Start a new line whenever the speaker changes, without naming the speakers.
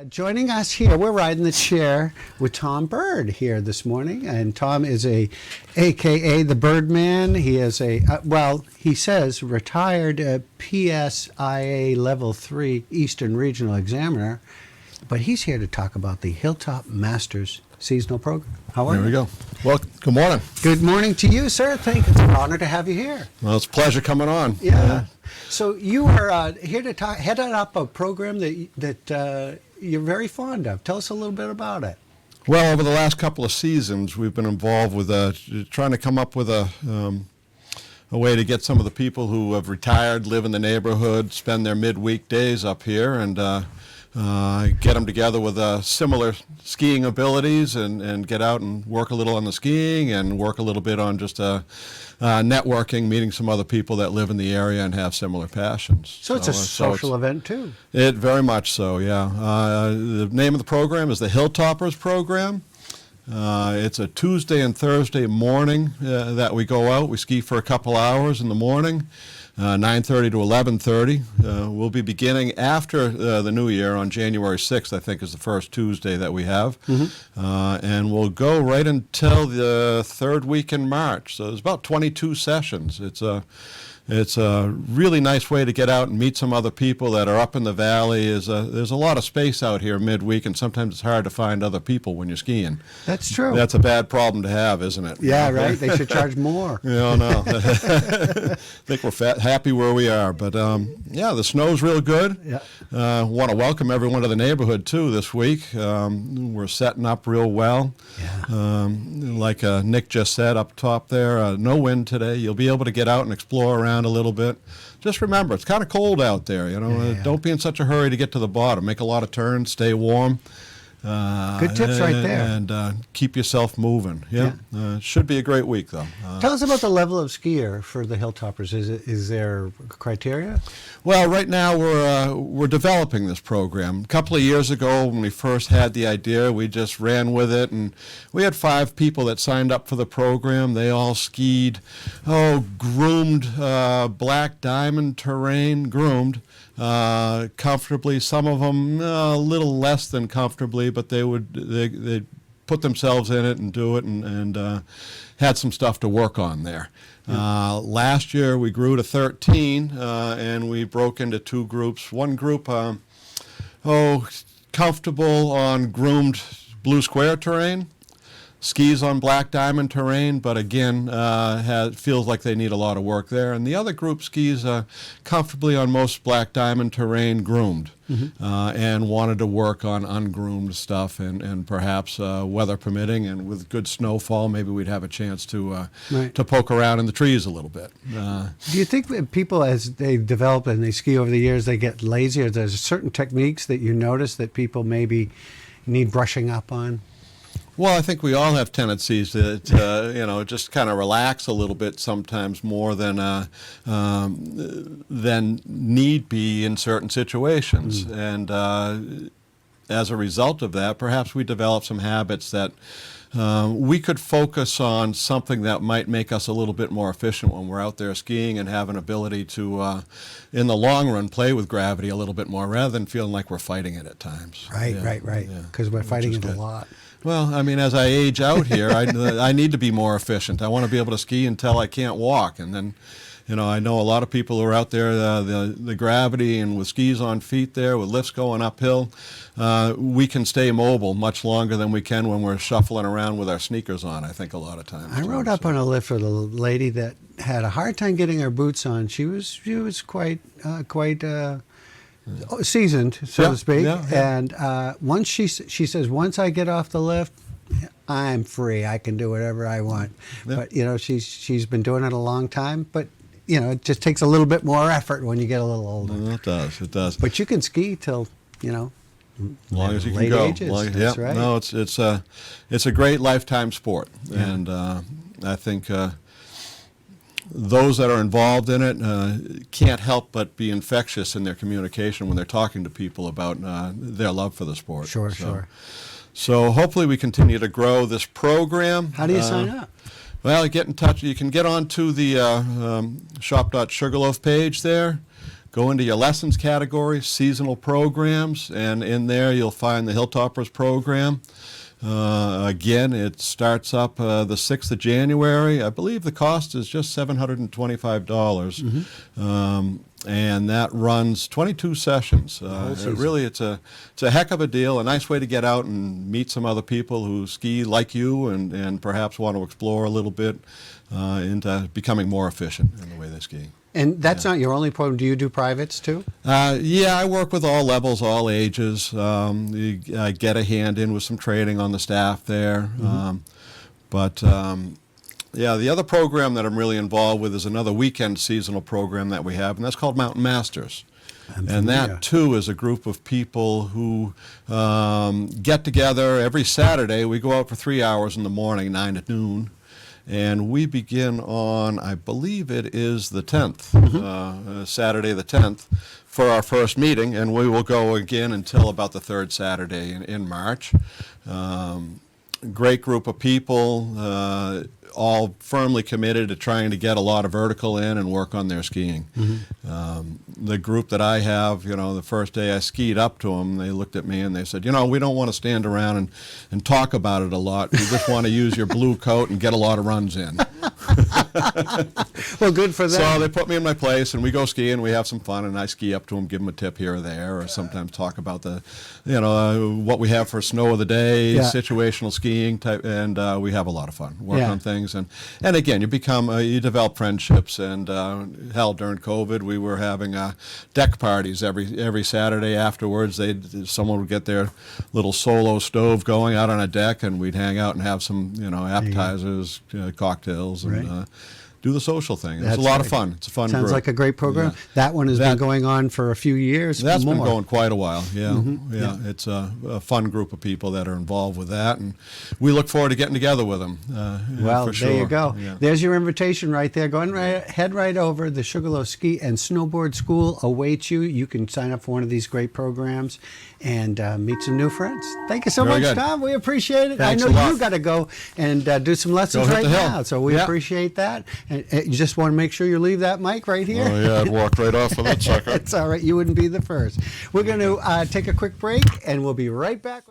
Joining us here, we're riding the chair with Tom Bird here this morning, and Tom is AKA the Birdman. He is he says retired PSIA Level 3 Eastern Regional Examiner, but he's here to talk about the Hilltop Masters seasonal program. How are you?
There we go. Well, good morning.
Good morning to you, sir. It's an honor to have you here.
Well, it's a pleasure coming on.
Yeah. So you are here to head up a program that you're very fond of. Tell us a little bit about it.
Well, over the last couple of seasons, we've been involved with trying to come up with a way to get some of the people who have retired, live in the neighborhood, spend their midweek days up here, and get them together with similar skiing abilities and get out and work a little on the skiing and work a little bit on just networking, meeting some other people that live in the area and have similar passions.
So it's a social event too.
It very much so, yeah. The name of the program is the Hilltoppers Program. It's a Tuesday and Thursday morning that we go out. We ski for a couple hours in the morning, 9:30 to 11:30. We'll be beginning after the New Year on January 6th, I think is the first Tuesday that we have. And we'll go right until the third week in March. So there's about 22 sessions. It's a really nice way to get out and meet some other people that are up in the valley. There's a lot of space out here midweek, and sometimes it's hard to find other people when you're skiing.
That's true.
That's a bad problem to have, isn't it?
Yeah, right. They should charge more.
No. I think we're happy where we are. But, yeah, the snow's real good.
Yeah.
Want to welcome everyone to the neighborhood, too, this week. We're setting up real well.
Yeah.
Like Nick just said up top there, no wind today. You'll be able to get out and explore around a little bit. Just remember, it's kind of cold out there.
Yeah.
Don't be in such a hurry to get to the bottom. Make a lot of turns, stay warm.
Good tips right there.
And keep yourself moving. Yeah. Should be a great week, though.
Tell us about the level of skier for the Hilltoppers. Is there criteria?
Well, right now we're developing this program. A couple of years ago, when we first had the idea, we just ran with it, and we had 5 people that signed up for the program. They all skied, groomed black diamond terrain, comfortably. Some of them a little less than comfortably, but they put themselves in it and do it, and had some stuff to work on there. Last year we grew to 13, and we broke into 2 groups. One group, comfortable on groomed blue square terrain, skis on black diamond terrain, but again, feels like they need a lot of work there. And the other group skis comfortably on most black diamond terrain, groomed, and wanted to work on ungroomed stuff, and perhaps weather permitting and with good snowfall, maybe we'd have a chance to poke around in the trees a little bit.
Do you think that people, as they develop and they ski over the years, they get lazier? There's certain techniques that you notice that people maybe need brushing up on?
Well, I think we all have tendencies to just kind of relax a little bit sometimes more than need be in certain situations. And as a result of that, perhaps we develop some habits that we could focus on something that might make us a little bit more efficient when we're out there skiing and have an ability to, in the long run, play with gravity a little bit more rather than feeling like we're fighting it at times.
Right. Because we're fighting it a lot.
Well, I mean, as I age out here, I need to be more efficient. I want to be able to ski until I can't walk. And then, I know a lot of people who are out there, the gravity and with skis on feet there, with lifts going uphill, we can stay mobile much longer than we can when we're shuffling around with our sneakers on, I think, a lot of times.
I rode up on a lift with a lady that had a hard time getting her boots on. She was quite seasoned, so to speak. And once she says, once I get off the lift, I'm free. I can do whatever I want. But she's been doing it a long time. But it just takes a little bit more effort when you get a little older.
It does.
But you can ski till
as long as you
late
can go.
Ages. That's right.
No, it's a great lifetime sport, and I think. Those that are involved in it can't help but be infectious in their communication when they're talking to people about their love for the sport.
Sure.
So hopefully we continue to grow this program.
How do you sign up?
Well, get in touch. You can get onto the shop.sugarloaf page there. Go into your lessons category, seasonal programs, and in there you'll find the Hilltoppers program. Again, it starts up the 6th of January. I believe the cost is just $725. And that runs 22 sessions. It's a heck of a deal, a nice way to get out and meet some other people who ski like you and perhaps want to explore a little bit into becoming more efficient in the way they ski.
And that's not your only program. Do you do privates too?
Yeah, I work with all levels, all ages. I get a hand in with some training on the staff there. Yeah, the other program that I'm really involved with is another weekend seasonal program that we have, and that's called Mountain Masters. And that, too, is a group of people who get together every Saturday. We go out for 3 hours in the morning, 9 to noon, and we begin on, I believe it is the 10th, Saturday the 10th, for our first meeting, and we will go again until about the third Saturday in March. Great group of people, all firmly committed to trying to get a lot of vertical in and work on their skiing. The group that I have, the first day I skied up to them, they looked at me and they said, we don't want to stand around and talk about it a lot. We just want to use your blue coat and get a lot of runs in.
Well, good for them.
So they put me in my place, and we go skiing. We have some fun, and I ski up to them, give them a tip here or there, or sometimes talk about the, what we have for snow of the day, situational skiing type, and we have a lot of fun working on things. And again, you develop friendships. And hell, during COVID, we were having deck parties every Saturday afterwards. Someone would get their little solo stove going out on a deck, and we'd hang out and have some appetizers, cocktails, and do the social thing. It's a lot of fun. It's a fun
Sounds
group.
like a great program. Yeah. That one has been going on for a few years.
That's been going quite a while. Yeah, It's a fun group of people that are involved with that, and we look forward to getting together with them.
Well,
for sure.
There you go.
Yeah.
There's your invitation right there. Head right over. The Sugarloaf Ski and Snowboard School awaits you. You can sign up for one of these great programs and meet some new friends. Thank you so much,
good.
Tom. We appreciate it.
Thanks
I know
a lot.
you got to go and do some lessons right now, so we appreciate that. And you just want to make sure you leave that mic right here.
Oh, yeah, I'd walk right off of that sucker.
It's all right. You wouldn't be the first. We're going to take a quick break, and we'll be right back.